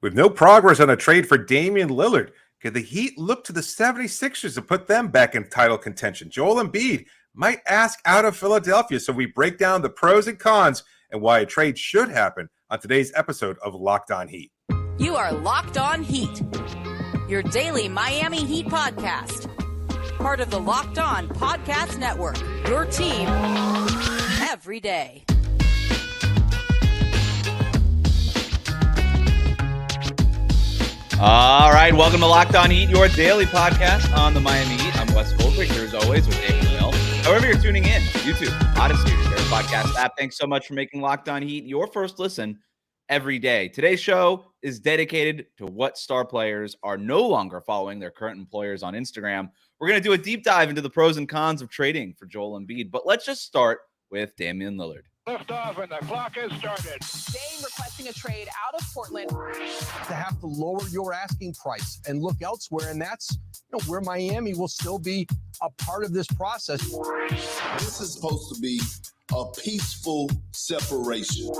With no progress on a trade for Damian Lillard, could the Heat look to the 76ers to put them back in title contention? Joel Embiid might ask out of Philadelphia, so we break down the pros and cons and why a trade should happen on today's episode of Locked On Heat. You are Locked On Heat, your daily Miami Heat podcast. Part of the Locked On Podcast Network, your team every day. All right, welcome to Locked On Heat, your daily podcast on the Miami Heat. I'm Wes Goldberg, here as always with Ramil. However you're tuning in, YouTube, Odyssey, your favorite podcast app. Thanks so much for making Locked On Heat your first listen every day. Today's show is dedicated to what star players are no longer following their current employers on Instagram. We're going to do a deep dive into the pros and cons of trading for Joel Embiid, but let's just start with Damian Lillard. Lift off and the clock has started. Dame requesting a trade out of Portland. To have to lower your asking price and look elsewhere, and that's where Miami will still be a part of this process. This is supposed to be a peaceful separation.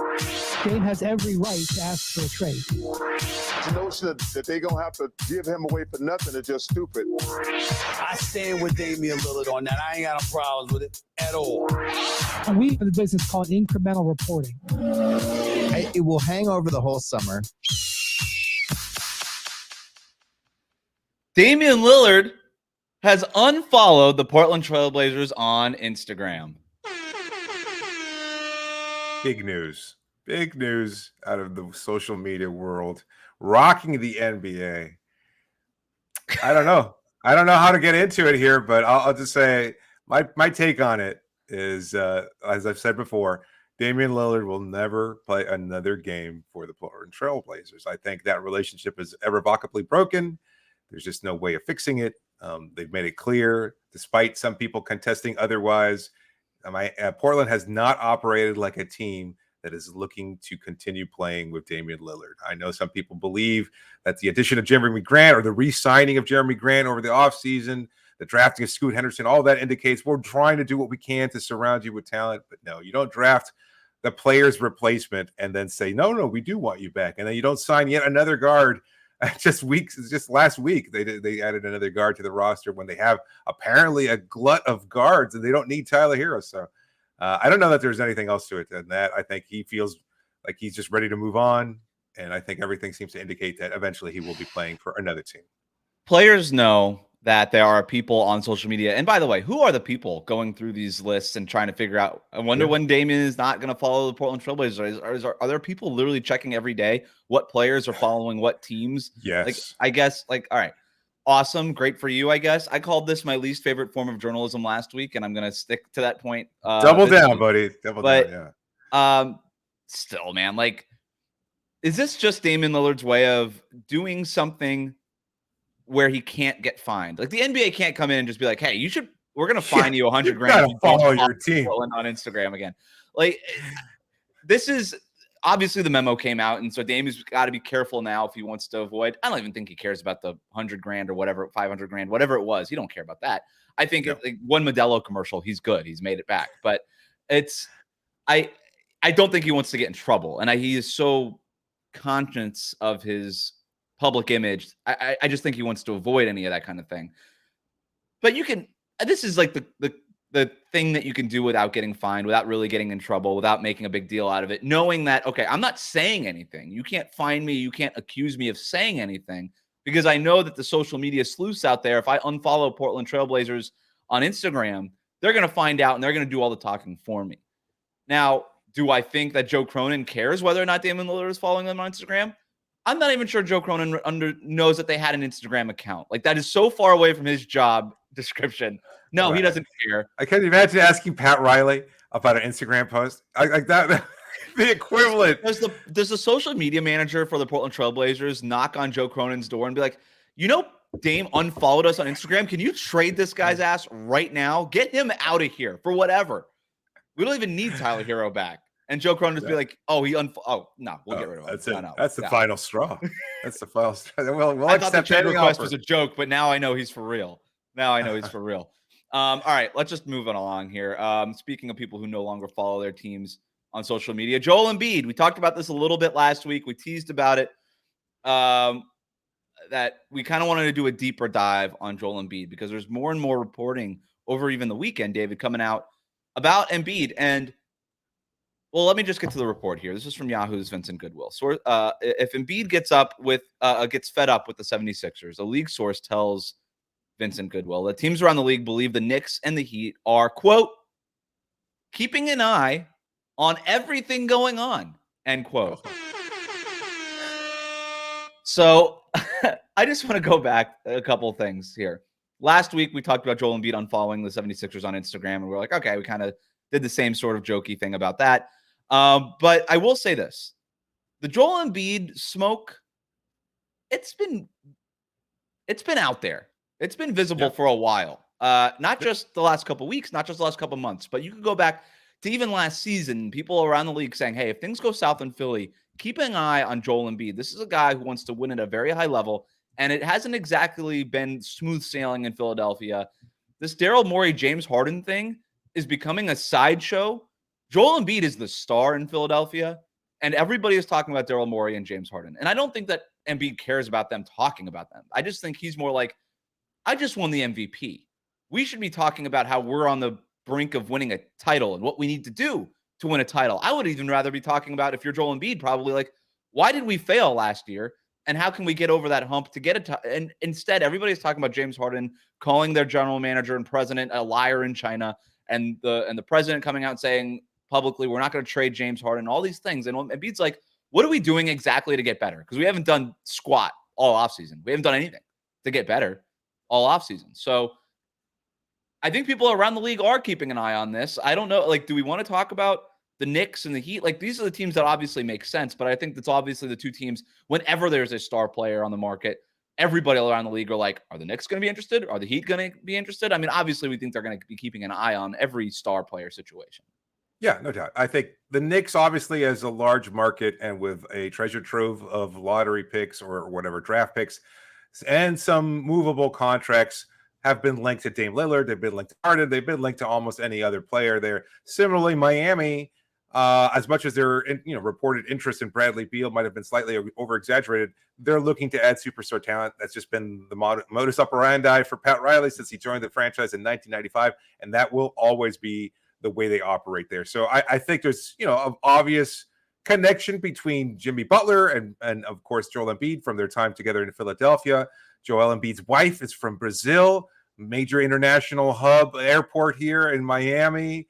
Dame has every right to ask for a trade. The notion that they're going to have to give him away for nothing is just stupid. I stand with Damian Lillard on that. I ain't got no problems with it at all. And we have a business called incremental reporting. It will hang over the whole summer. Damian Lillard has unfollowed the Portland Trailblazers on Instagram. Big news out of the social media world, rocking the NBA. I don't know how to get into it here, but I'll just say my take on it is, as I've said before, Damian Lillard will never play another game for the Portland Trailblazers. I think that relationship is irrevocably broken. There's just no way of fixing it. They've made it clear, despite some people contesting otherwise. Portland has not operated like a team that is looking to continue playing with Damian Lillard. I know some people believe that the addition of Jeremy Grant or the re-signing of Jeremy Grant over the offseason, the drafting of Scoot Henderson, all that indicates we're trying to do what we can to surround you with talent. But no, you don't draft the player's replacement and then say, no, we do want you back. And then you don't sign yet another guard. Just last week, they added another guard to the roster when they have apparently a glut of guards and they don't need Tyler Hero. So I don't know that there's anything else to it than that. I think he feels like he's just ready to move on. And I think everything seems to indicate that eventually he will be playing for another team. Players know that there are people on social media. And by the way, who are the people going through these lists and trying to figure out? I wonder when Damian is not going to follow the Portland Trailblazers. Are there people literally checking every day what players are following what teams? Yes. I guess, all right. Awesome. Great for you, I guess. I called this my least favorite form of journalism last week, and I'm going to stick to that point. Double down, buddy. Double down, yeah. Still, man, is this just Damian Lillard's way of doing something where he can't get fined? Like, the NBA can't come in and just be like, hey, we're going to fine you $100,000. Gotta follow your team on Instagram again. This is obviously the memo came out. And so Damian's got to be careful now if he wants to avoid. I don't even think he cares about the $100,000 or whatever, $500,000, whatever it was. He don't care about that. I think one Modelo commercial, he's good. He's made it back, but I don't think he wants to get in trouble. And he is so conscious of his public image. I just think he wants to avoid any of that kind of thing. But this is like the thing that you can do without getting fined, without really getting in trouble, without making a big deal out of it, knowing that, okay, I'm not saying anything. You can't fine me. You can't accuse me of saying anything, because I know that the social media sleuths out there, if I unfollow Portland Trailblazers on Instagram, they're going to find out and they're going to do all the talking for me. Now, do I think that Joe Cronin cares whether or not Damian Lillard is following them on Instagram? I'm not even sure Joe Cronin knows that they had an Instagram account. That is so far away from his job description. No, He doesn't care. I can't imagine asking Pat Riley about an Instagram post like that. The equivalent. Does the social media manager for the Portland Trailblazers knock on Joe Cronin's door and be like, Dame unfollowed us on Instagram. Can you trade this guy's ass right now? Get him out of here for whatever. We don't even need Tyler Hero back. And Joe Cronin just be like, we'll get rid of him. That's it. That's the final straw. That's the final straw. Well, I thought the trade request was a joke, but now I know he's for real. All right, let's just move it along here. Speaking of people who no longer follow their teams on social media, Joel Embiid. We talked about this a little bit last week. We teased about it. that we kind of wanted to do a deeper dive on Joel Embiid because there's more and more reporting over even the weekend, David, coming out about Embiid. And well, let me just get to the report here. This is from Yahoo's Vincent Goodwill. So if Embiid gets fed up with the 76ers, a league source tells Vincent Goodwill that teams around the league believe the Knicks and the Heat are, quote, keeping an eye on everything going on, end quote. So I just want to go back a couple of things here. Last week, we talked about Joel Embiid unfollowing the 76ers on Instagram, and we're like, okay, we kind of did the same sort of jokey thing about that. But I will say this. The Joel Embiid smoke, it's been out there. It's been visible for a while. Not just the last couple of weeks, not just the last couple of months, but you can go back to even last season, people around the league saying, hey, if things go south in Philly, keep an eye on Joel Embiid. This is a guy who wants to win at a very high level, and it hasn't exactly been smooth sailing in Philadelphia. This Daryl Morey, James Harden thing is becoming a sideshow. Joel Embiid is the star in Philadelphia, and everybody is talking about Daryl Morey and James Harden. And I don't think that Embiid cares about them talking about them. I just think he's more like, I just won the MVP. We should be talking about how we're on the brink of winning a title and what we need to do to win a title. I would even rather be talking about, if you're Joel Embiid, probably like, why did we fail last year? And how can we get over that hump to get and instead, everybody's talking about James Harden calling their general manager and president a liar in China, and the president coming out and saying publicly, we're not going to trade James Harden, all these things. And Embiid's like, what are we doing exactly to get better? Because we haven't done squat all offseason. We haven't done anything to get better all offseason. So I think people around the league are keeping an eye on this. I don't know. Like, do we want to talk about the Knicks and the Heat? Like, these are the teams that obviously make sense, but I think that's obviously the two teams, whenever there's a star player on the market, everybody around the league are like, are the Knicks going to be interested? Are the Heat going to be interested? I mean, obviously we think they're going to be keeping an eye on every star player situation. Yeah, no doubt. I think the Knicks, obviously, as a large market and with a treasure trove of lottery picks or whatever draft picks and some movable contracts, have been linked to Dame Lillard. They've been linked to Harden. They've been linked to almost any other player there. Similarly, Miami, as much as their reported interest in Bradley Beal might have been slightly over-exaggerated, they're looking to add superstar talent. That's just been the modus operandi for Pat Riley since he joined the franchise in 1995, and that will always be the way they operate there. So I think there's an obvious connection between Jimmy Butler and of course Joel Embiid from their time together in Philadelphia. Joel Embiid's wife is from Brazil, major international hub airport here in Miami.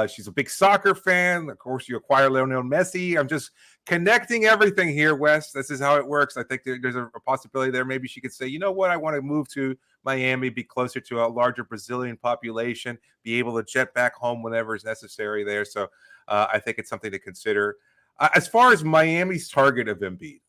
She's a big soccer fan. Of course, you acquire Lionel Messi. I'm just connecting everything here, Wes. This is how it works. I think there's a possibility there. Maybe she could say, you know what? I want to move to Miami, be closer to a larger Brazilian population, be able to jet back home whenever is necessary there. So I think it's something to consider. As far as Miami's target of Embiid,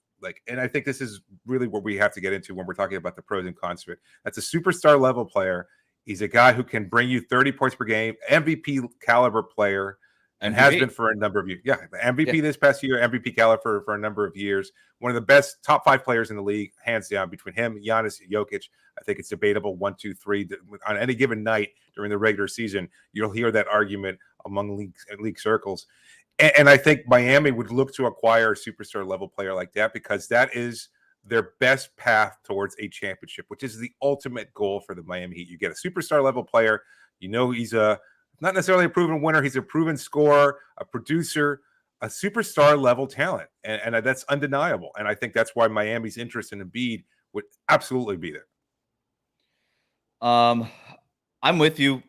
and I think this is really what we have to get into when we're talking about the pros and cons of it. That's a superstar level player. He's a guy who can bring you 30 points per game, MVP caliber player, and has been for a number of years. Yeah, MVP this past year, MVP caliber for a number of years. One of the best top 5 players in the league, hands down, between him, Giannis, Jokic. I think it's debatable 1, 2, 3 on any given night during the regular season. You'll hear that argument among league circles. And I think Miami would look to acquire a superstar level player like that because that is their best path towards a championship, which is the ultimate goal for the Miami Heat. You get a superstar level player. He's not necessarily a proven winner. He's a proven scorer, a producer, a superstar level talent. And that's undeniable. And I think that's why Miami's interest in Embiid would absolutely be there. I'm with you.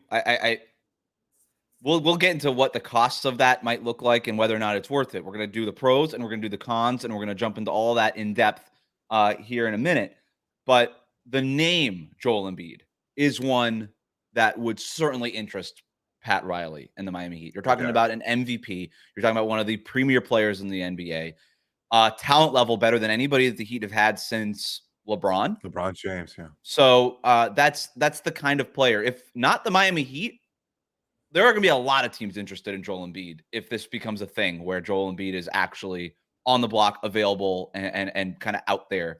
We'll get into what the costs of that might look like and whether or not it's worth it. We're going to do the pros and we're going to do the cons, and we're going to jump into all that in depth here in a minute. But the name Joel Embiid is one that would certainly interest Pat Riley and the Miami Heat. You're talking about an MVP. You're talking about one of the premier players in the NBA. Talent level better than anybody that the Heat have had since LeBron James. Yeah. So that's the kind of player. If not the Miami Heat, there are going to be a lot of teams interested in Joel Embiid if this becomes a thing where Joel Embiid is actually on the block, available, and kind of out there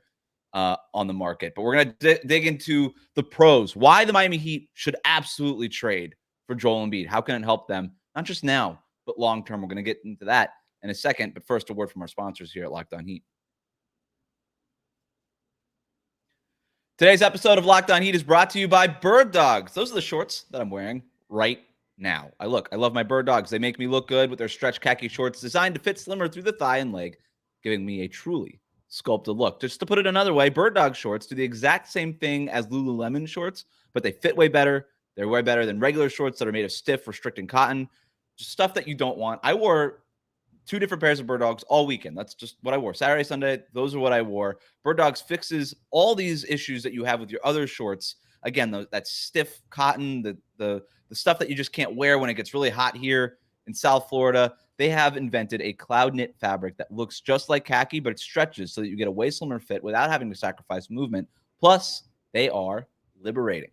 on the market. But we're going to dig into the pros. Why the Miami Heat should absolutely trade for Joel Embiid. How can it help them? Not just now, but long term. We're going to get into that in a second. But first, a word from our sponsors here at Locked On Heat. Today's episode of Locked On Heat is brought to you by Bird Dogs. Those are the shorts that I'm wearing right now. I love my Bird Dogs. They make me look good with their stretch khaki shorts designed to fit slimmer through the thigh and leg, giving me a truly sculpted look. Just to put it another way, Bird Dog shorts do the exact same thing as Lululemon shorts, but they fit way better. They're way better than regular shorts that are made of stiff, restricting cotton, just stuff that you don't want. I wore 2 different pairs of Bird Dogs all weekend. That's just what I wore. Saturday, Sunday, those are what I wore. Bird Dogs fixes all these issues that you have with your other shorts. Again, that stiff cotton, the stuff that you just can't wear when it gets really hot here in South Florida. They have invented a cloud knit fabric that looks just like khaki, but it stretches so that you get a way slimmer fit without having to sacrifice movement. Plus, they are liberating,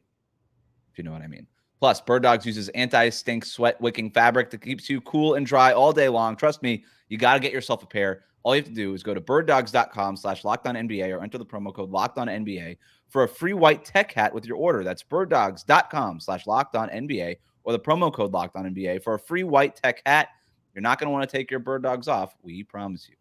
if you know what I mean. Plus, Bird Dogs uses anti-stink sweat-wicking fabric that keeps you cool and dry all day long. Trust me, you got to get yourself a pair. All you have to do is go to birddogs.com/LockedOnNBA or enter the promo code LockedOnNBA for a free white tech hat with your order. That's birddogs.com/LockedOnNBA or the promo code LockedOnNBA for a free white tech hat. You're not going to want to take your Bird Dogs off. We promise you.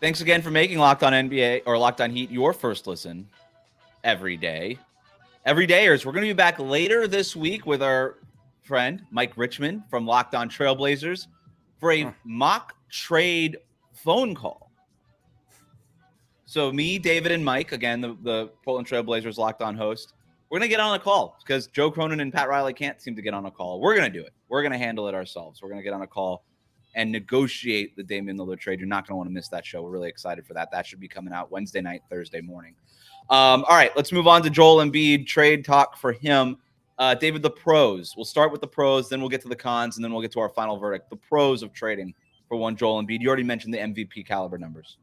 Thanks again for making Locked On NBA or Locked On Heat your first listen every day. Everydayers, we're going to be back later this week with our friend Mike Richmond from Locked On Trailblazers for a mock trade phone call. So me, David, and Mike, again, the Portland Trailblazers Locked On host, we're going to get on a call because Joe Cronin and Pat Riley can't seem to get on a call. We're going to do it. We're going to handle it ourselves. We're going to get on a call and negotiate the Damian Lillard trade. You're not going to want to miss that show. We're really excited for that. That should be coming out Wednesday night, Thursday morning. All right, let's move on to Joel Embiid, trade talk for him. David, the pros. We'll start with the pros, then we'll get to the cons, and then we'll get to our final verdict. The pros of trading for one Joel Embiid. You already mentioned the MVP caliber numbers.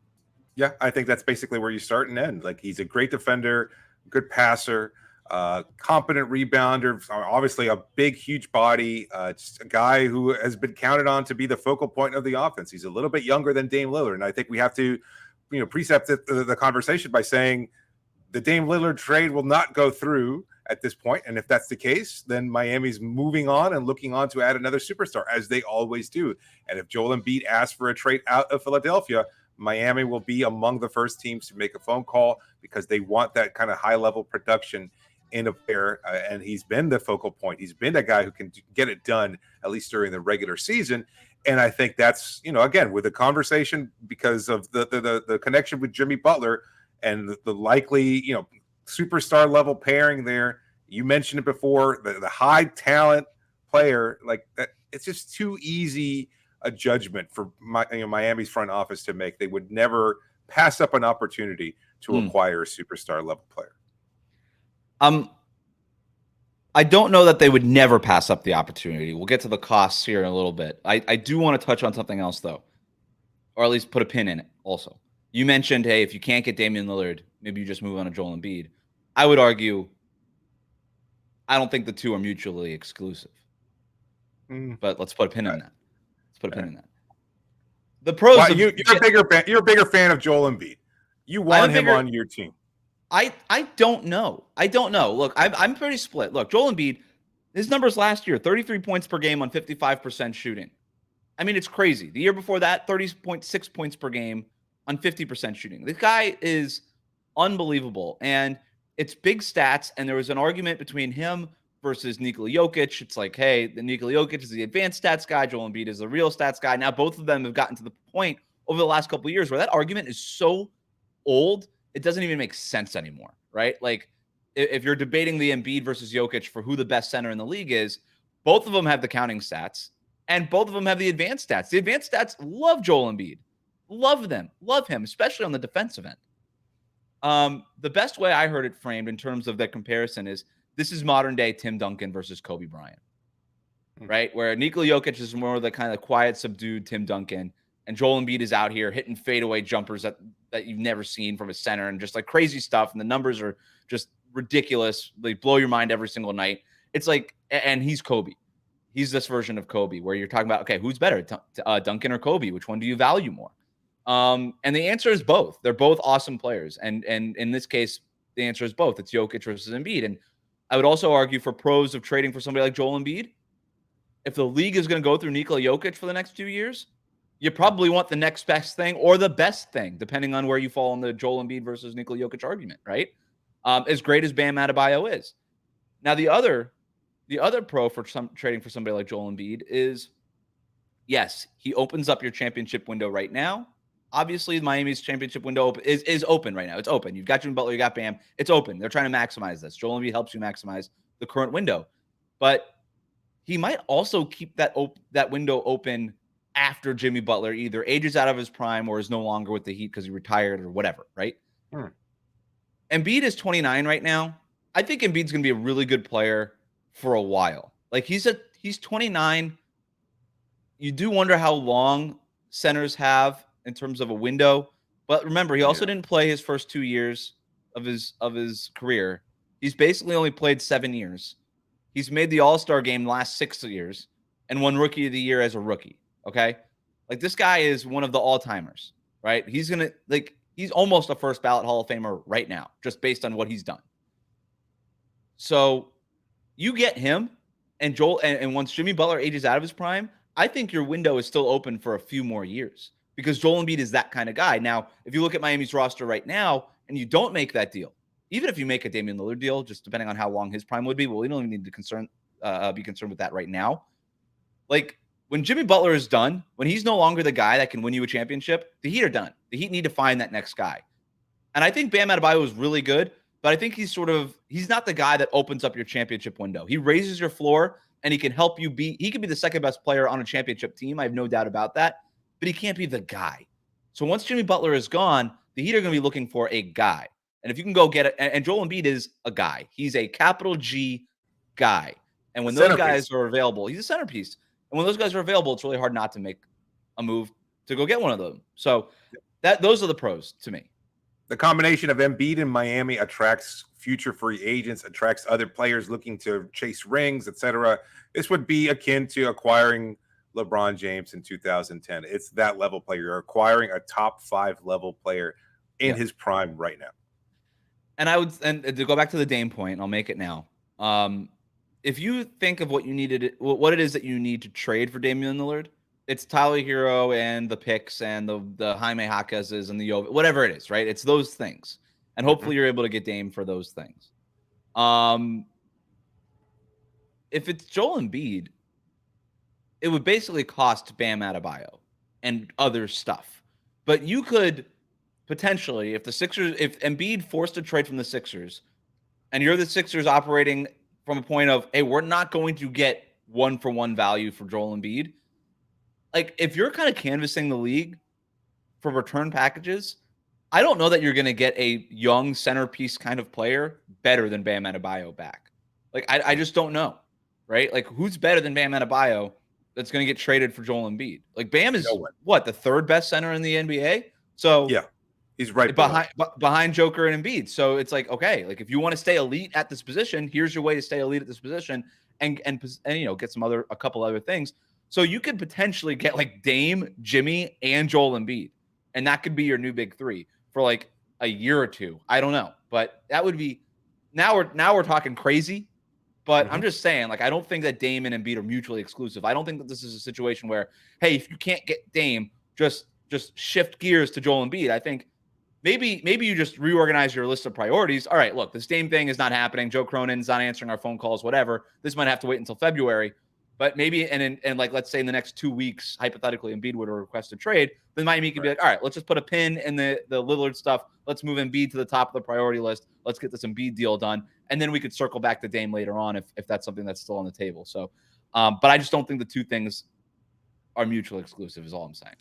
Yeah, I think that's basically where you start and end. Like, he's a great defender, good passer, competent rebounder, obviously a big, huge body, just a guy who has been counted on to be the focal point of the offense. He's a little bit younger than Dame Lillard, and I think we have to, precept the conversation by saying the Dame Lillard trade will not go through at this point. And if that's the case, then Miami's moving on and looking on to add another superstar, as they always do. And if Joel Embiid asks for a trade out of Philadelphia, Miami will be among the first teams to make a phone call because they want that kind of high-level production in a pair, and he's been the focal point. He's been a guy who can get it done, at least during the regular season. And I think that's, again, with the conversation because of the connection with Jimmy Butler and the likely, superstar level pairing there. You mentioned it before, the high talent player, like that. It's just too easy a judgment for Miami's front office to make. They would never pass up an opportunity to acquire a superstar level player. I don't know that they would never pass up the opportunity. We'll get to the costs here in a little bit. I do want to touch on something else, though, or at least put a pin in it also. You mentioned, hey, if you can't get Damian Lillard, maybe you just move on to Joel Embiid. I would argue I don't think the two are mutually exclusive. But let's put a pin in that. Let's put a pin in that. The pros. Well, you're a bigger fan. You're a bigger fan of Joel Embiid. You want him on your team. I don't know. Look, I'm pretty split. Look, Joel Embiid, his numbers last year, 33 points per game on 55% shooting. I mean, it's crazy. The year before that, 30.6 points per game on 50% shooting. This guy is unbelievable. And it's big stats. And there was an argument between him versus Nikola Jokic. It's like, hey, the Nikola Jokic is the advanced stats guy. Joel Embiid is the real stats guy. Now, both of them have gotten to the point over the last couple of years where that argument is so old, it doesn't even make sense anymore, right? Like, if you're debating the Embiid versus Jokic for who the best center in the league is, both of them have the counting stats, and both of them have the advanced stats. The advanced stats love Joel Embiid. Love them. Love him, especially on the defensive end. The best way I heard it framed in terms of that comparison is this is modern-day Tim Duncan versus Kobe Bryant, right? Where Nikola Jokic is more of the kind of quiet, subdued Tim Duncan, and Joel Embiid is out here hitting fadeaway jumpers that you've never seen from a center and just like crazy stuff. And the numbers are just ridiculous. They blow your mind every single night. It's like, and he's Kobe. He's this version of Kobe where you're talking about, okay, who's better, Duncan or Kobe? Which one do you value more? And the answer is both. They're both awesome players. And in this case, the answer is both. It's Jokic versus Embiid. And I would also argue for pros of trading for somebody like Joel Embiid. If the league is going to go through Nikola Jokic for the next 2 years, you probably want the next best thing or the best thing, depending on where you fall in the Joel Embiid versus Nikola Jokic argument, right? As great as Bam Adebayo is. Now, the other pro for trading for somebody like Joel Embiid is, yes, he opens up your championship window right now. Obviously, Miami's championship window is open right now. It's open. You've got Jimmy Butler, you got Bam. It's open. They're trying to maximize this. Joel Embiid helps you maximize the current window. But he might also keep that window open after Jimmy Butler either ages out of his prime or is no longer with the Heat because he retired or whatever, right? Embiid is 29 right now. I think Embiid's going to be a really good player for a while. Like he's 29. You do wonder how long centers have in terms of a window, but remember he also didn't play his first 2 years of his career. He's basically only played 7 years. He's made the All-Star game the last 6 years and won Rookie of the Year as a rookie. Okay, like this guy is one of the all-timers, right? He's almost a first ballot Hall of Famer right now, just based on what he's done. So you get him and Joel, and once Jimmy Butler ages out of his prime, I think your window is still open for a few more years because Joel Embiid is that kind of guy. Now, if you look at Miami's roster right now and you don't make that deal, even if you make a Damian Lillard deal, just depending on how long his prime would be, well, we don't even need to be concerned with that right now. Like when Jimmy Butler is done, when he's no longer the guy that can win you a championship, the Heat are done. The Heat need to find that next guy. And I think Bam Adebayo is really good, but I think he's not the guy that opens up your championship window. He raises your floor and he can help you he can be the second best player on a championship team. I have no doubt about that, but he can't be the guy. So once Jimmy Butler is gone, the Heat are going to be looking for a guy. And if you can go get it, and Joel Embiid is a guy. He's a capital G guy. And when those guys are available, he's a centerpiece. And when those guys are available, it's really hard not to make a move to go get one of them. So those are the pros to me. The combination of Embiid in Miami attracts future free agents, attracts other players looking to chase rings, etc. This would be akin to acquiring LeBron James in 2010. It's that level player. You're acquiring a top 5 level player in his prime right now. And to go back to the Dame point, I'll make it now. If you think of what it is that you need to trade for Damian Lillard, it's Tyler Hero and the picks and the Jaime Jaquez's and the whatever it is, right? It's those things. And hopefully you're able to get Dame for those things. If it's Joel Embiid, it would basically cost Bam Adebayo and other stuff. But you could potentially, if Embiid forced a trade from the Sixers, and you're the Sixers operating from a point of, hey, we're not going to get 1-for-1 value for Joel Embiid. Like, if you're kind of canvassing the league for return packages, I don't know that you're going to get a young centerpiece kind of player better than Bam Adebayo back. Like, I just don't know, right? Like, who's better than Bam Adebayo that's going to get traded for Joel Embiid? Like, Bam is, the third best center in the NBA? So, yeah, he's right behind Joker and Embiid. So it's like, okay, like if you want to stay elite at this position, here's your way to stay elite at this position and get a couple other things. So you could potentially get like Dame, Jimmy, and Joel Embiid, and that could be your new big three for like a year or two. I don't know, but that would be now we're talking crazy. But I'm just saying, like, I don't think that Dame and Embiid are mutually exclusive. I don't think that this is a situation where, hey, if you can't get Dame, just shift gears to Joel Embiid. I think maybe you just reorganize your list of priorities. All right, look, this Dame thing is not happening. Joe Cronin's not answering our phone calls, whatever. This might have to wait until February. But maybe, and like, let's say in the next 2 weeks, hypothetically, Embiid would request a trade. Then Miami could be like, all right, let's just put a pin in the Lillard stuff. Let's move Embiid to the top of the priority list. Let's get this Embiid deal done. And then we could circle back to Dame later on if that's something that's still on the table. So, but I just don't think the two things are mutually exclusive is all I'm saying.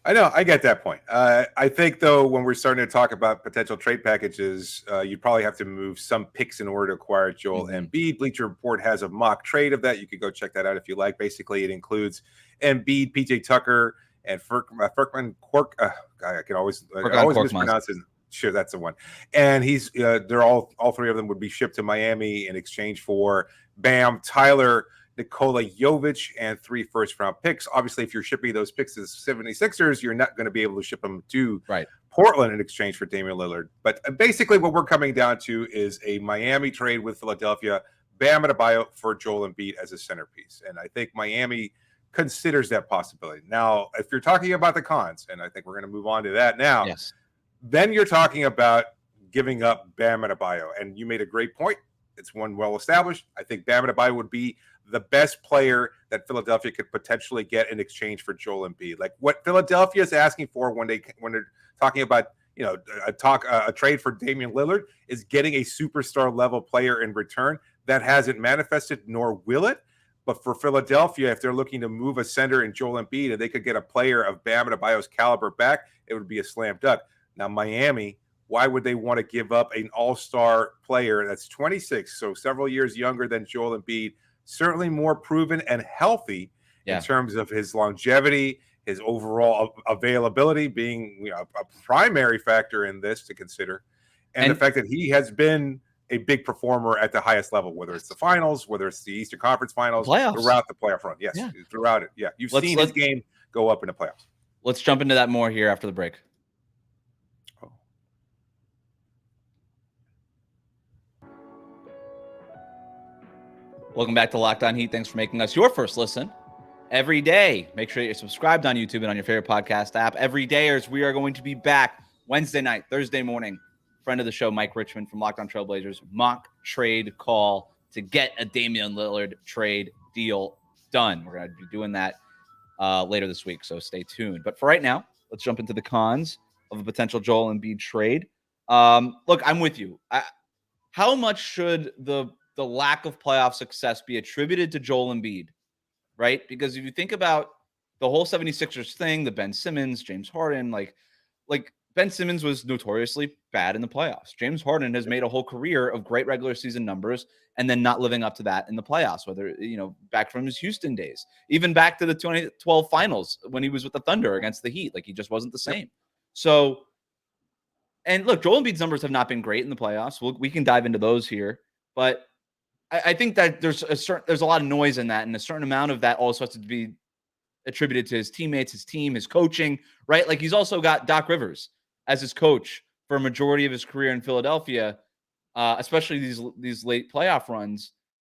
I know. I get that point. I think, though, when we're starting to talk about potential trade packages, you probably have to move some picks in order to acquire Joel Embiid. Bleacher Report has a mock trade of that. You could go check that out if you like. Basically, it includes Embiid, PJ Tucker, and Furkan Kork. I can always mispronounce his. Sure, that's the one. And they're all three of them would be shipped to Miami in exchange for Bam, Tyler, Nikola Jovic, and 3 first-round picks. Obviously, if you're shipping those picks to the 76ers, you're not going to be able to ship them to Portland in exchange for Damian Lillard. But basically what we're coming down to is a Miami trade with Philadelphia, Bam Adebayo for Joel Embiid as a centerpiece. And I think Miami considers that possibility. Now, if you're talking about the cons, and I think we're going to move on to that now, Yes. then you're talking about giving up Bam Adebayo. And you made a great point. It's one well established. I think Bam Adebayo would be the best player that Philadelphia could potentially get in exchange for Joel Embiid. Like what Philadelphia is asking for when they're talking about a trade for Damian Lillard is getting a superstar level player in return. That hasn't manifested, nor will it. But for Philadelphia, if they're looking to move a center in Joel Embiid and they could get a player of Bam Adebayo's caliber back, it would be a slam dunk. Now, Miami, why would they want to give up an all-star player that's 26, so several years younger than Joel Embiid, certainly more proven and healthy in terms of his longevity, his overall availability being a primary factor in this to consider, and the fact that he has been a big performer at the highest level, whether it's the finals, whether it's the Eastern Conference Finals, throughout the playoff run. Yes, throughout it. Yeah, you've seen his game go up in the playoffs. Let's jump into that more here after the break. Welcome back to Locked On Heat. Thanks for making us your first listen every day. Make sure you're subscribed on YouTube and on your favorite podcast app. Every day, as we are going to be back Wednesday night, Thursday morning. Friend of the show, Mike Richmond from Locked On Trailblazers, mock trade call to get a Damian Lillard trade deal done. We're going to be doing that later this week, so stay tuned. But for right now, let's jump into the cons of a potential Joel Embiid trade. Look, I'm with you. How much should the lack of playoff success be attributed to Joel Embiid, right? Because if you think about the whole 76ers thing, the Ben Simmons, James Harden, like Ben Simmons was notoriously bad in the playoffs. James Harden has made a whole career of great regular season numbers and then not living up to that in the playoffs, whether, back from his Houston days, even back to the 2012 finals when he was with the Thunder against the Heat. Like, he just wasn't the same. So, and look, Joel Embiid's numbers have not been great in the playoffs. We can dive into those here, but I think that there's a lot of noise in that, and a certain amount of that also has to be attributed to his teammates, his team, his coaching, right? Like, he's also got Doc Rivers as his coach for a majority of his career in Philadelphia, especially these late playoff runs.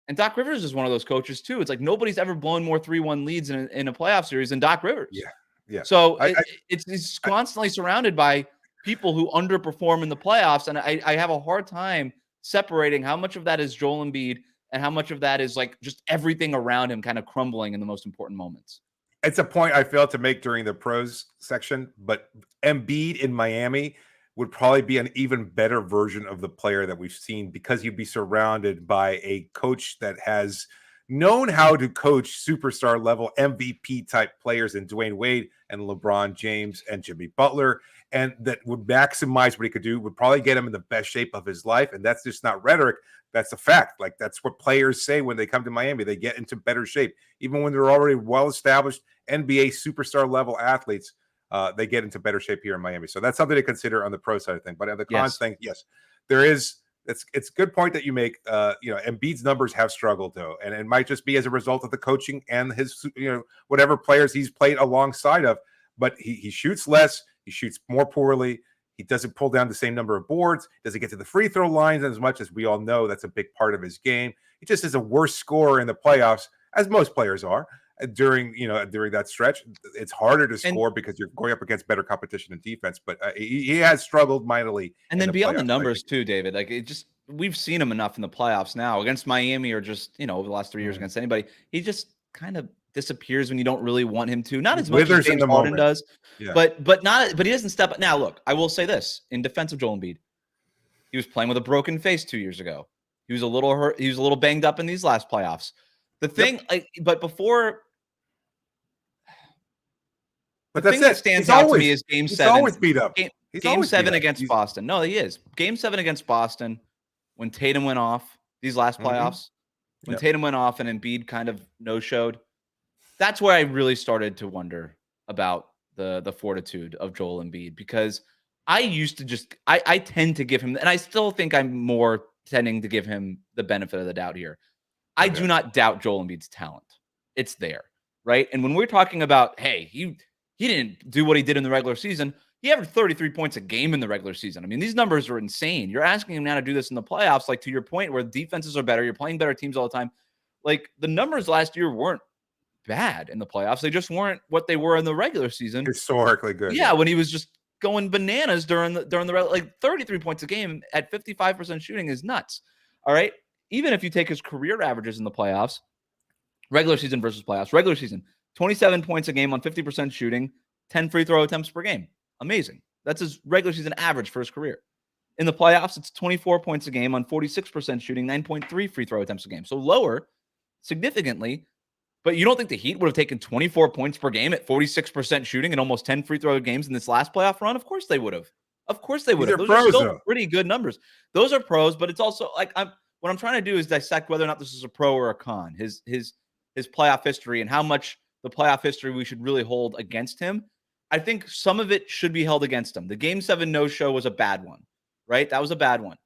And Doc Rivers is one of those coaches too. It's like nobody's ever blown more 3-1 leads in a playoff series than Doc Rivers. Yeah. So it's constantly surrounded by people who underperform in the playoffs, and I have a hard time separating how much of that is Joel Embiid and how much of that is like just everything around him kind of crumbling in the most important moments. It's a point I failed to make during the pros section, but Embiid in Miami would probably be an even better version of the player that we've seen, because you'd be surrounded by a coach that has known how to coach superstar level MVP type players in Dwayne Wade and LeBron James and Jimmy Butler, and that would maximize what he could do, would probably get him in the best shape of his life. And that's just not rhetoric. That's a fact. Like, that's what players say when they come to Miami. They get into better shape. Even when they're already well-established NBA superstar level athletes, they get into better shape here in Miami. So that's something to consider on the pro side of things. But on the cons thing, yes, there is. It's a good point that you make. Embiid's numbers have struggled though, and it might just be as a result of the coaching and his, whatever players he's played alongside of. But he shoots less. He shoots more poorly. He doesn't pull down the same number of boards. Doesn't get to the free throw lines as much, as we all know. That's a big part of his game. He just is a worse scorer in the playoffs, as most players are. During that stretch, it's harder to score because you're going up against better competition and defense. But he has struggled mightily. And then beyond the numbers too, David, like we've seen him enough in the playoffs now against Miami, or just over the last 3 years against anybody. He just kind of disappears when you don't really want him to. Not as much as James Harden does, but he doesn't step up. Now, look, I will say this in defense of Joel Embiid: he was playing with a broken face 2 years ago. He was a little hurt. He was a little banged up in these last playoffs. The thing, but before. But the thing that stands out to me is Game 7. He's always beat up. Game 7 against Boston. No, he is. Game 7 against Boston, when Tatum went off these last playoffs, when Tatum went off and Embiid kind of no-showed, that's where I really started to wonder about the fortitude of Joel Embiid, because I used to just I tend to give him, and I still think I'm more tending to give him the benefit of the doubt here. I do not doubt Joel Embiid's talent. It's there, right? And when we're talking about, hey, he didn't do what he did in the regular season. He averaged 33 points a game in the regular season. I mean, these numbers are insane. You're asking him now to do this in the playoffs, like to your point, where defenses are better. You're playing better teams all the time. Like, the numbers last year weren't bad in the playoffs. They just weren't what they were in the regular season. Historically good. Yeah, when he was just going bananas during the like 33 points a game at 55% shooting is nuts. All right. Even if you take his career averages in the playoffs, regular season versus playoffs, regular season, 27 points a game on 50% shooting, 10 free throw attempts per game. Amazing. That's his regular season average for his career. In the playoffs, it's 24 points a game on 46% shooting, 9.3 free throw attempts a game. So lower significantly. But you don't think the Heat would have taken 24 points per game at 46% shooting and almost 10 free throw games in this last playoff run? Of course they would have. Of course they would have. Those are still pretty good numbers. Those are pros, but it's also like what I'm trying to do is dissect whether or not this is a pro or a con. His playoff history and how much the playoff history we should really hold against him. I think some of it should be held against him. The Game 7 no-show was a bad one, right? That was a bad one.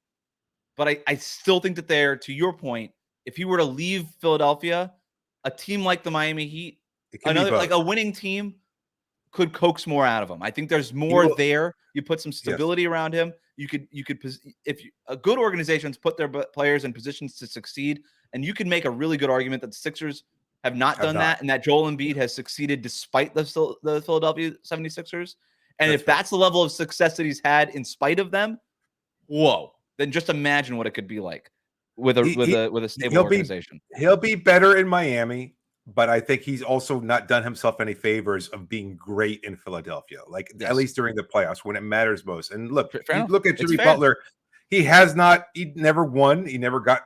But I still think that there, to your point, if he were to leave Philadelphia, a team like the Miami Heat, like a winning team, could coax more out of him. I think there's more there. You put some stability around him. You could, a good organizations put their players in positions to succeed, and you could make a really good argument that the Sixers have not done that, and that Joel Embiid has succeeded despite the Philadelphia 76ers. And if that's the level of success that he's had in spite of them, whoa! Then just imagine what it could be like with a stable organization. He'll be better in Miami, but I think he's also not done himself any favors of being great in Philadelphia, at least during the playoffs when it matters most. And look, you look at Jimmy Butler, he never won. He never got,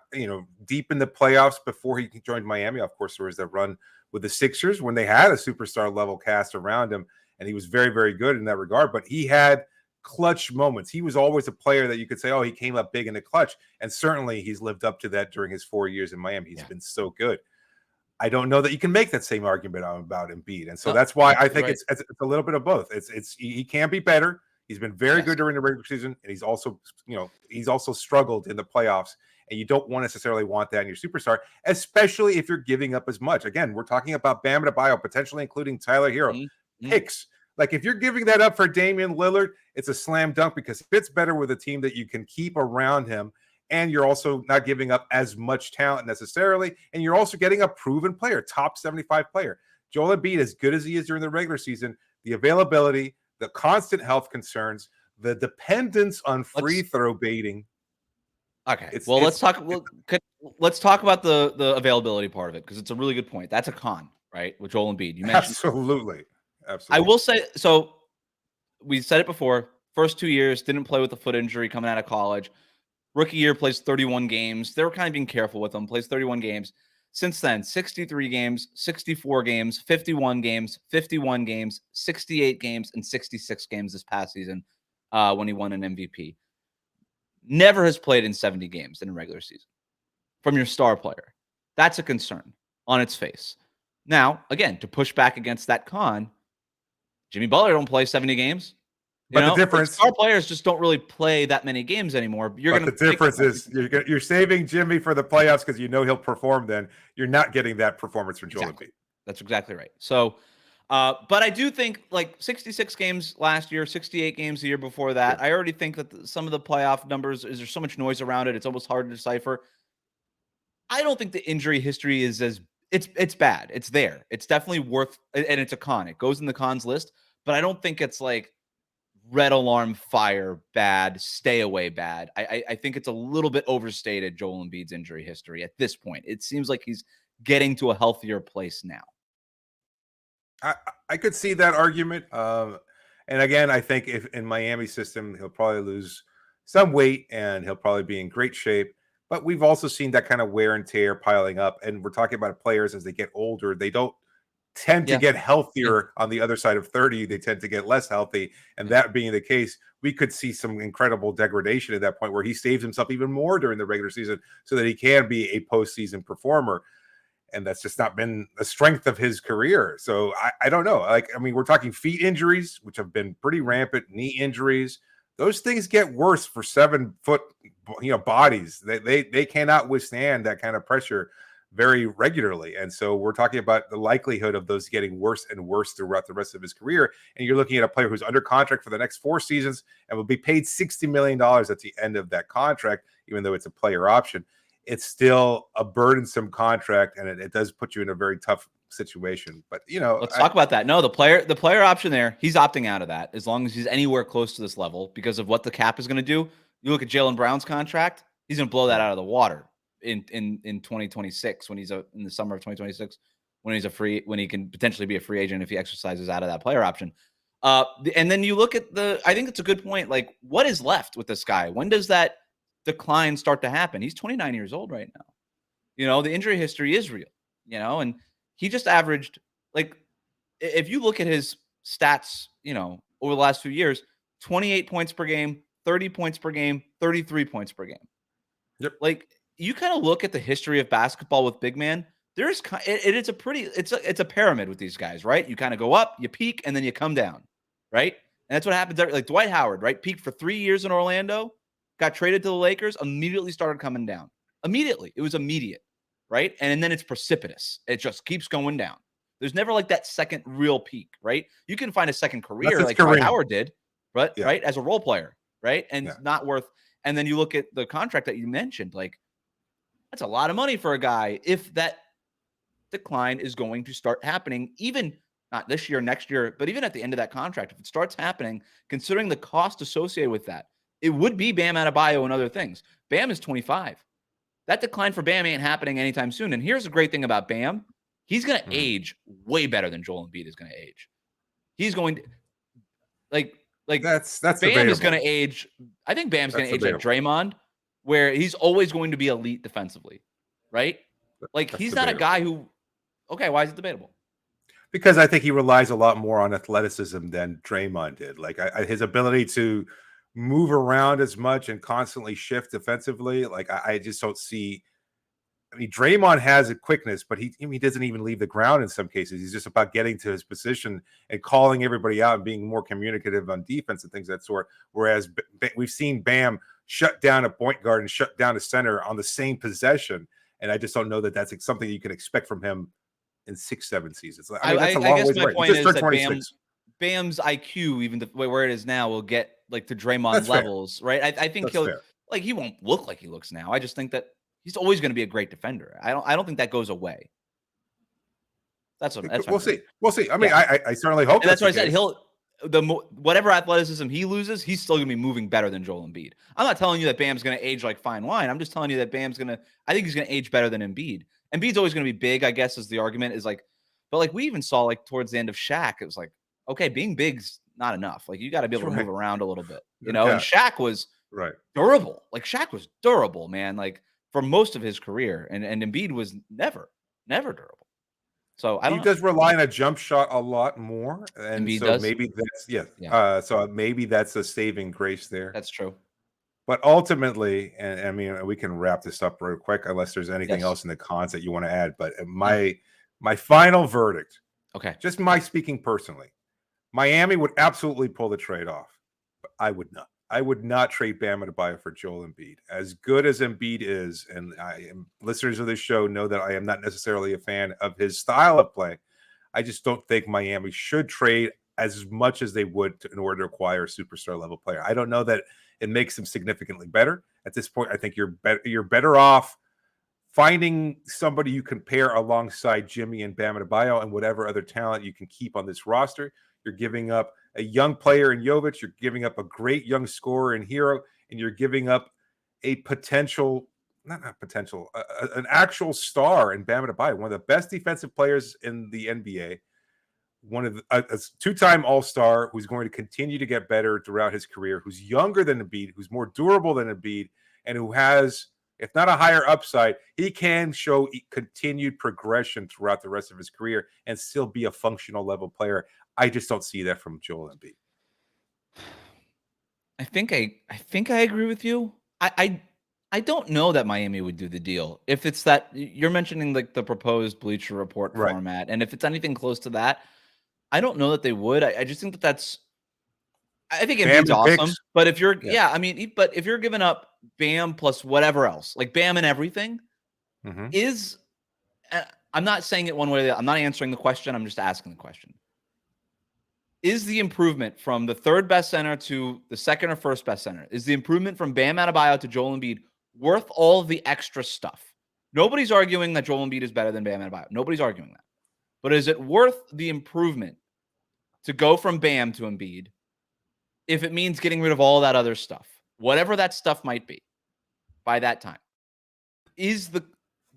deep in the playoffs before he joined Miami. Of course, there was that run with the Sixers when they had a superstar level cast around him, and he was very, very good in that regard. But he had clutch moments. He was always a player that you could say, oh, he came up big in the clutch. And certainly he's lived up to that during his 4 years in Miami. He's been so good. I don't know that you can make that same argument about Embiid. And so that's why I think it's a little bit of both. He can be better. He's been very good during the regular season, and he's also struggled in the playoffs. And you don't necessarily want that in your superstar, especially if you're giving up as much. Again, we're talking about Bam Adebayo, potentially including Tyler Hero. Picks. Like if you're giving that up for Damian Lillard, it's a slam dunk because it fits better with a team that you can keep around him. And you're also not giving up as much talent necessarily. And you're also getting a proven player, top 75 player. Joel Embiid, as good as he is during the regular season, the availability, the constant health concerns, the dependence on free throw baiting. Okay. Let's talk about the availability part of it, because it's a really good point. That's a con, right? With Joel Embiid. You mentioned Absolutely. I will say, so we said it before, first 2 years, didn't play with a foot injury coming out of college. Rookie year plays 31 games. They were kind of being careful with him, plays 31 games. Since then, 63 games, 64 games, 51 games, 51 games, 68 games, and 66 games this past season when he won an MVP. Never has played in 70 games in a regular season from your star player. That's a concern on its face. Now, again, to push back against that con, Jimmy Butler don't play 70 games. But the difference, star players just don't really play that many games anymore. The difference is you're saving Jimmy for the playoffs because he'll perform. Then you're not getting that performance from Joel Embiid. That's exactly right. So, but I do think 66 games last year, 68 games the year before that. I already think that some of the playoff numbers there's so much noise around it. It's almost hard to decipher. I don't think the injury history is it's bad. It's there. It's definitely worth, and it's a con. It goes in the cons list, but I don't think it's like red alarm fire bad, stay away bad. I think it's a little bit overstated, Joel Embiid's injury history at this point. It seems like he's getting to a healthier place now. I could see that argument. And again, I think if in Miami's system, he'll probably lose some weight and he'll probably be in great shape. But we've also seen that kind of wear and tear piling up. And we're talking about players as they get older. They don't tend to get healthier on the other side of 30. They tend to get less healthy. And that being the case, we could see some incredible degradation at that point where he saves himself even more during the regular season so that he can be a postseason performer. And that's just not been the strength of his career. So I don't know. We're talking feet injuries, which have been pretty rampant, knee injuries. Those things get worse for 7 foot, bodies. They cannot withstand that kind of pressure very regularly. And so we're talking about the likelihood of those getting worse and worse throughout the rest of his career. And you're looking at a player who's under contract for the next 4 seasons and will be paid $60 million at the end of that contract, even though it's a player option. It's still a burdensome contract, and it does put you in a very tough situation. But you know, let's talk about that. No, the player option there, he's opting out of that as long as he's anywhere close to this level because of what the cap is going to do. You look at Jaylen Brown's contract, he's going to blow that out of the water in 2026 when he's in the summer of 2026 when he can potentially be a free agent if he exercises out of that player option. And then you look at I think it's a good point. Like, what is left with this guy? When does that decline start to happen? He's 29 years old right now. You know, the injury history is real, you know, and he just averaged, like, if you look at his stats, you know, over the last few years, 28 points per game, 30 points per game, 33 points per game. Yep. Like, you kind of look at the history of basketball with big man. It's a pyramid with these guys, right? You kind of go up, you peak, and then you come down, right? And that's what happens. Like Dwight Howard, right? Peaked for 3 years in Orlando, got traded to the Lakers, immediately started coming down. Immediately. It was immediate, right? And then it's precipitous. It just keeps going down. There's never like that second real peak, right? You can find a second career like Dwight Howard did, but right, as a role player, right? And not worth. And then you look at the contract that you mentioned, like, that's a lot of money for a guy if that decline is going to start happening, even not this year, next year, but even at the end of that contract. If it starts happening, considering the cost associated with that, it would be Bam Adebayo and other things. Bam is 25. That decline for Bam ain't happening anytime soon. And here's the great thing about Bam. He's going to age way better than Joel Embiid is going to age. He's going to like that's Bam debatable. is going to age. I think Bam's going to age like Draymond, where he's always going to be elite defensively, right? Like, he's not a guy who, okay, why is it debatable? Because I think he relies a lot more on athleticism than Draymond did. Like, his ability to move around as much and constantly shift defensively. Like, I just don't see. I mean, Draymond has a quickness, but he doesn't even leave the ground in some cases. He's just about getting to his position and calling everybody out and being more communicative on defense and things of that sort. Whereas we've seen Bam shut down a point guard and shut down a center on the same possession. And I just don't know that that's something you can expect from him in 6-7 seasons. I mean, that's a long guess ways my away. point is that Bam's IQ, even where it is now, will get like to Draymond's levels, right? I think he won't look like he looks now. I just think that he's always going to be a great defender. I don't think that goes away. We'll see. We'll see. I mean, I certainly hope. And that's what I said. Whatever athleticism he loses, he's still going to be moving better than Joel Embiid. I'm not telling you that Bam's going to age like fine wine. I'm just telling you that I think he's going to age better than Embiid. Embiid's always going to be big, I guess, is the argument, is like, but like we even saw like towards the end of Shaq, it was like, okay, being big's not enough. Like, you got to be able to move around a little bit, you know? And Shaq was durable. Like, Shaq was durable, man, like for most of his career. And Embiid was never durable. So he does rely on a jump shot a lot more, and Embiid so does? maybe that's so maybe that's a saving grace there. That's true. But ultimately, and I mean, we can wrap this up real quick unless there's anything else in the cons that you want to add. But my final verdict, okay, just my speaking personally, Miami would absolutely pull the trade off, but I would not. I would not trade Bam Adebayo for Joel Embiid. As good as Embiid is, and listeners of this show know that I am not necessarily a fan of his style of play. I just don't think Miami should trade as much as they would in order to acquire a superstar level player. I don't know that it makes them significantly better. At this point, I think you're better off finding somebody you can pair alongside Jimmy and Bam Adebayo and whatever other talent you can keep on this roster. You're giving up a young player in Jovic. You're giving up a great young scorer in Hero, and you're giving up a an actual star in Bam Adebayo, one of the best defensive players in the NBA, one of a two-time All-Star who's going to continue to get better throughout his career, who's younger than Embiid, who's more durable than Embiid, and who has, if not a higher upside, he can show continued progression throughout the rest of his career and still be a functional level player. I just don't see that from Joel Embiid. I think I agree with you. I don't know that Miami would do the deal if it's that you're mentioning, like the proposed Bleacher Report format, and if it's anything close to that, I don't know that they would. I just think I think Embiid's awesome, but if you're but if you're giving up Bam plus whatever else, like Bam and everything, I'm not saying it one way or the other. I'm not answering the question. I'm just asking the question. Is the improvement from the third best center to the second or first best center, is the improvement from Bam Adebayo to Joel Embiid worth all the extra stuff? Nobody's arguing that Joel Embiid is better than Bam Adebayo. Nobody's arguing that. But is it worth the improvement to go from Bam to Embiid if it means getting rid of all that other stuff, whatever that stuff might be by that time?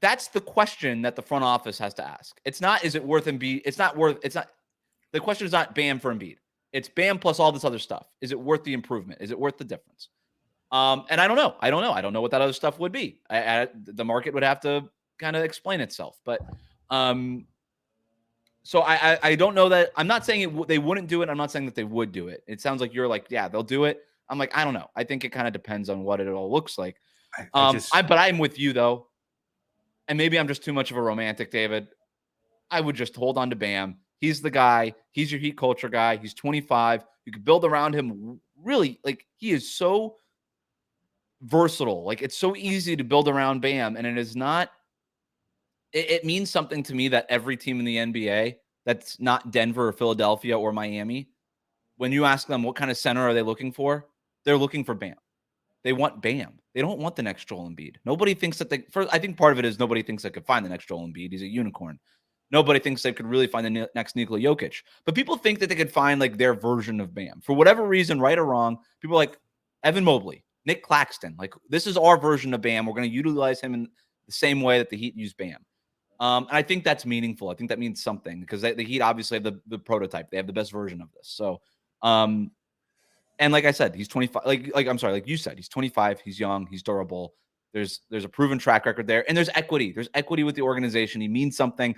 That's the question that the front office has to ask. It's not, is it worth Embiid? The question is not Bam for Embiid. It's Bam plus all this other stuff. Is it worth the improvement? Is it worth the difference? And I don't know. I don't know what that other stuff would be. The market would have to kind of explain itself. But so I don't know that. I'm not saying they wouldn't do it. I'm not saying that they would do it. It sounds like you're like, yeah, they'll do it. I'm like, I don't know. I think it kind of depends on what it all looks like. But I'm with you though. And maybe I'm just too much of a romantic, David. I would just hold on to Bam. He's the guy. He's your Heat culture guy. He's 25. You could build around him. Really, like, he is so versatile. Like, it's so easy to build around Bam. And it is not, it means something to me that every team in the NBA that's not Denver or Philadelphia or Miami, when you ask them what kind of center are they looking for, they're looking for Bam. They want Bam. They don't want the next Joel Embiid. Nobody thinks that I think part of it is nobody thinks they could find the next Joel Embiid. He's a unicorn. Nobody thinks they could really find the next Nikola Jokic. But people think that they could find like their version of Bam. For whatever reason, right or wrong, people are like Evan Mobley, Nick Claxton. Like, this is our version of Bam. We're going to utilize him in the same way that the Heat use Bam. And I think that's meaningful. I think that means something because the Heat obviously have the prototype. They have the best version of this. So, and like I said, he's 25. Like you said, he's 25. He's young. He's durable. There's a proven track record there, and there's equity. There's equity with the organization. He means something.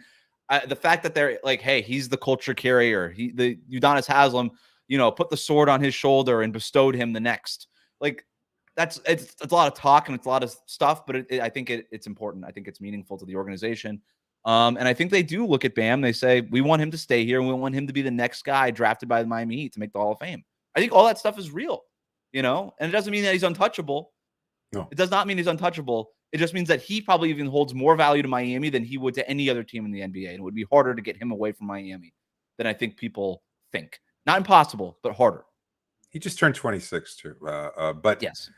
The fact that they're like, hey, he's the culture carrier. The Udonis Haslem, put the sword on his shoulder and bestowed him the next. Like, it's a lot of talk and it's a lot of stuff, but I think it's important. I think it's meaningful to the organization. And I think they do look at Bam. They say, we want him to stay here, and we want him to be the next guy drafted by the Miami Heat to make the Hall of Fame. I think all that stuff is real, and it doesn't mean that he's untouchable. No, it does not mean he's untouchable. It just means that he probably even holds more value to Miami than he would to any other team in the NBA. And it would be harder to get him away from Miami than I think people think. Not impossible, but harder. He just turned 26 too. But yes,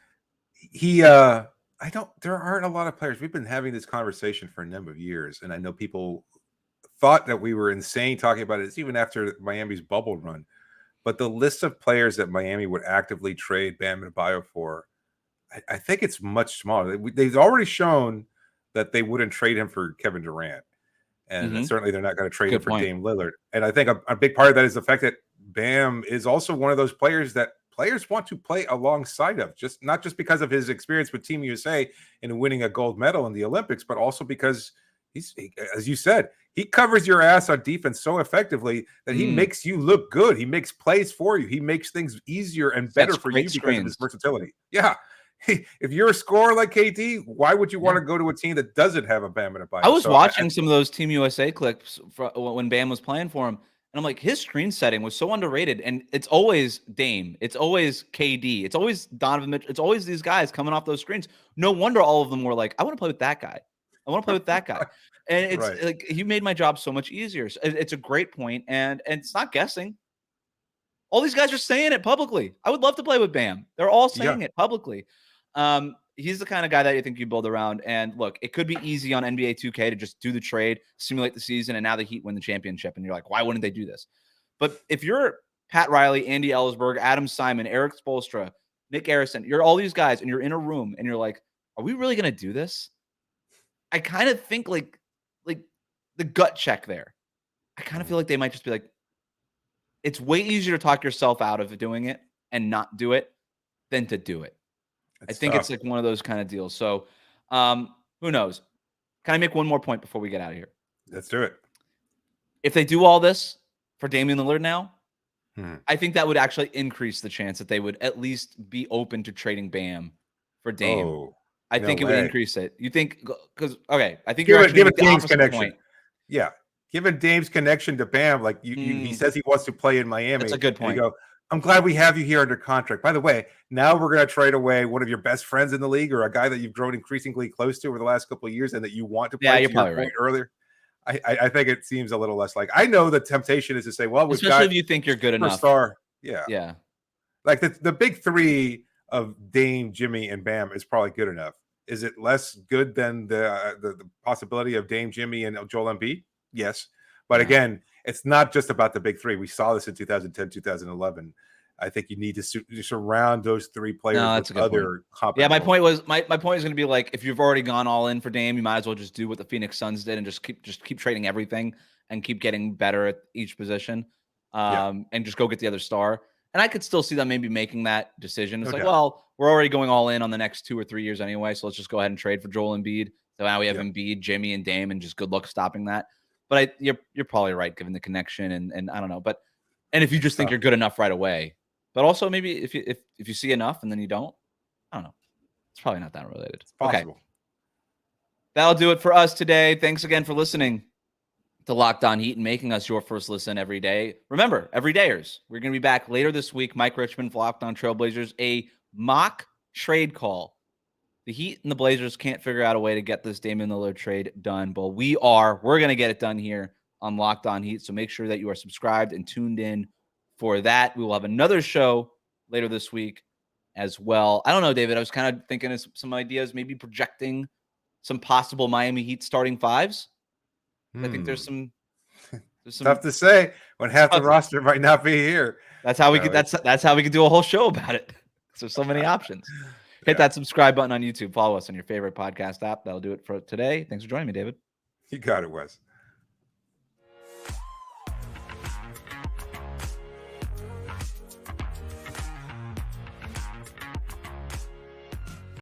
there aren't a lot of players. We've been having this conversation for a number of years. And I know people thought that we were insane talking about it. It's even after Miami's bubble run. But the list of players that Miami would actively trade Bam Adebayo for, I think it's much smaller. They've already shown that they wouldn't trade him for Kevin Durant. And certainly they're not going to trade him for Dame Lillard. And I think a big part of that is the fact that Bam is also one of those players that players want to play alongside of, not just because of his experience with Team USA and winning a gold medal in the Olympics, but also because as you said, he covers your ass on defense so effectively that he makes you look good. He makes plays for you. He makes things easier and better for you because of his versatility. Yeah. If you're a scorer like KD, why would you want to go to a team that doesn't have a Bam Adebayo? I was watching some of those Team USA clips when Bam was playing for him, and I'm like, his screen setting was so underrated. And it's always Dame, it's always KD, it's always Donovan Mitchell, it's always these guys coming off those screens. No wonder all of them were like, I want to play with that guy. I want to play with that guy. And it's like, he made my job so much easier. So it's a great point, and it's not guessing. All these guys are saying it publicly. I would love to play with Bam. They're all saying it publicly. He's the kind of guy that you think you build around. And look, it could be easy on NBA 2K to just do the trade, simulate the season, and now the Heat win the championship. And you're like, why wouldn't they do this? But if you're Pat Riley, Andy Ellsberg, Adam Simon, Eric Spoelstra, Nick Harrison, you're all these guys, and you're in a room, and you're like, are we really going to do this? I kind of think like the gut check there. I kind of feel like they might just be like, it's way easier to talk yourself out of doing it and not do it than to do it. I think it's like one of those kind of deals. So who knows? Can I make one more point before we get out of here? Let's do it. If they do all this for Damian Lillard now, I think that would actually increase the chance that they would at least be open to trading Bam for Dame. I think it would increase it. You think? Because I think you're given Dame's connection. Point. Yeah, given Dame's connection to Bam, like he says he wants to play in Miami. That's a good point. You go, I'm glad we have you here under contract. By the way, now we're going to trade away one of your best friends in the league, or a guy that you've grown increasingly close to over the last couple of years, and that you want to play. Yeah, you're probably right. Earlier, I think it seems a little less like. I know the temptation is to say, well, especially if you think you're good enough. Yeah. Like the big three of Dame, Jimmy, and Bam is probably good enough. Is it less good than the possibility of Dame, Jimmy, and Joel Embiid? Yes. But Yeah. again, it's not just about the big three. We saw this in 2010, 2011. I think you need to surround those three players that's a with good point. other competent. Yeah, my point was my point is going to be like, if you've already gone all in for Dame, you might as well just do what the Phoenix Suns did and just keep trading everything and keep getting better at each position, and just go get the other star. And I could still see them maybe making that decision. It's well, we're already going all in on the next 2 or 3 years anyway, so let's just go ahead and trade for Joel Embiid. So now we have Embiid, Jimmy, and Dame, and just good luck stopping that. But you're probably right, given the connection, and I don't know. But if you just think you're good enough right away, but also maybe if you see enough and then you don't, I don't know. It's probably not that related. It's possible. Okay. That'll do it for us today. Thanks again for listening to Locked On Heat and making us your first listen every day. Remember, everydayers, we're going to be back later this week. Mike Richmond for Locked On Trailblazers, a mock trade call. The Heat and the Blazers can't figure out a way to get this Damian Lillard trade done, but we're going to get it done here on Locked On Heat. So make sure that you are subscribed and tuned in for that. We will have another show later this week as well. I don't know, David. I was kind of thinking of some ideas, maybe projecting some possible Miami Heat starting fives. I think there's some tough to say when half the roster might not be here. That's how we could. That's how we could do a whole show about it. There's so many options. Hit that subscribe button on YouTube. Follow us on your favorite podcast app. That'll do it for today. Thanks for joining me, David. You got it, Wes.